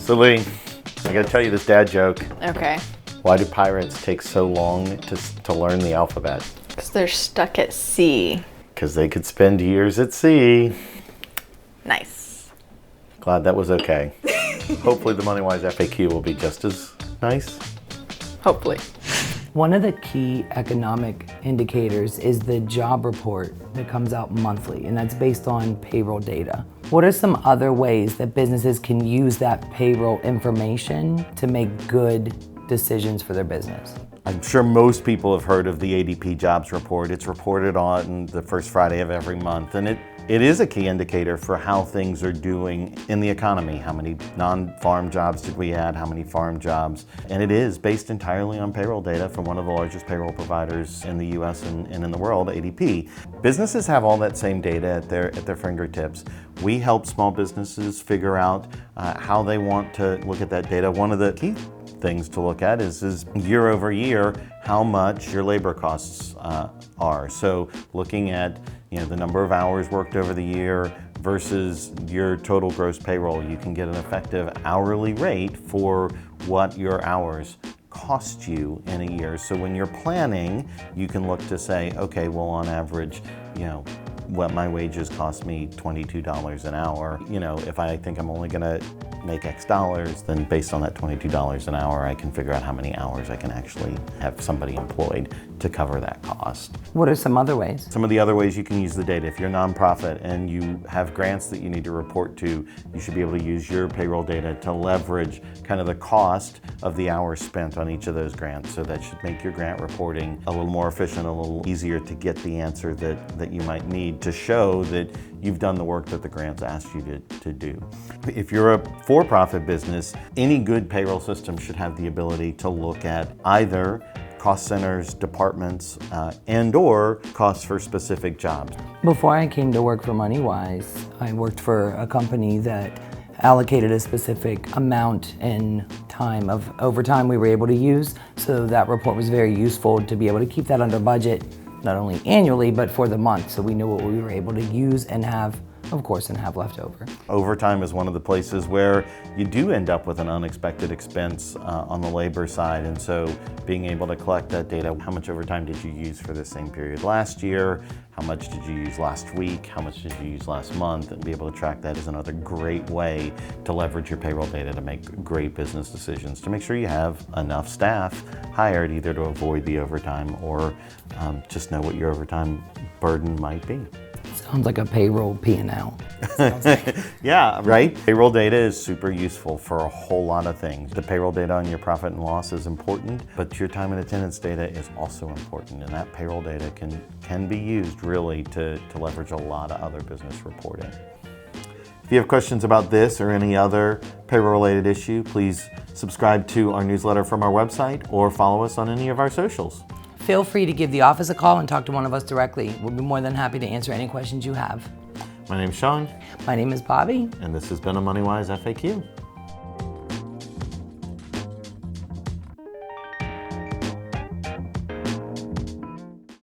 So Lee, I gotta tell you this dad joke. Okay. Why do pirates take so long to learn the alphabet? Because they're stuck at sea. Because they could spend years at sea. Nice. Glad that was okay. Hopefully the MoneyWise FAQ will be just as nice. Hopefully. One of the key economic indicators is the job report that comes out monthly, and that's based on payroll data. What are some other ways that businesses can use that payroll information to make good decisions for their business? I'm sure most people have heard of the ADP jobs report. It's reported on the first Friday of every month, and it is a key indicator for how things are doing in the economy. How many non-farm jobs did we add? How many farm jobs? And it is based entirely on payroll data from one of the largest payroll providers in the US and in the world, ADP. Businesses have all that same data at their fingertips. We help small businesses figure out how they want to look at that data. One of the key things to look at is year over year how much your labor costs are. So looking at the number of hours worked over the year versus your total gross payroll, you can get an effective hourly rate for what your hours cost you in a year. So when you're planning, you can look to say, okay, well on average, what my wages cost me $22 an hour. If I think I'm only gonna make X dollars, then based on that $22 an hour, I can figure out how many hours I can actually have somebody employed to cover that cost. What are some other ways? Some of the other ways you can use the data. If you're a nonprofit and you have grants that you need to report to, you should be able to use your payroll data to leverage kind of the cost of the hours spent on each of those grants. So that should make your grant reporting a little more efficient, a little easier to get the answer that you might need to show that you've done the work that the grants asked you to do. If you're a for-profit business, any good payroll system should have the ability to look at either cost centers, departments, and or costs for specific jobs. Before I came to work for MoneyWise, I worked for a company that allocated a specific amount in time of overtime we were able to use. So that report was very useful to be able to keep that under budget, not only annually, but for the month. So we knew what we were able to use and have, of course, and have left over. Overtime is one of the places where you do end up with an unexpected expense on the labor side. And so being able to collect that data, how much overtime did you use for the same period last year? How much did you use last week? How much did you use last month? And be able to track that is another great way to leverage your payroll data to make great business decisions, to make sure you have enough staff hired either to avoid the overtime or just know what your overtime burden might be. Sounds like a payroll P&L. Yeah, right? Payroll data is super useful for a whole lot of things. The payroll data on your profit and loss is important, but your time and attendance data is also important, and that payroll data can be used really to leverage a lot of other business reporting. If you have questions about this or any other payroll-related issue, please subscribe to our newsletter from our website or follow us on any of our socials. Feel free to give the office a call and talk to one of us directly. We'll be more than happy to answer any questions you have. My name's Sean. My name is Bobby. And this has been a MoneyWise FAQ.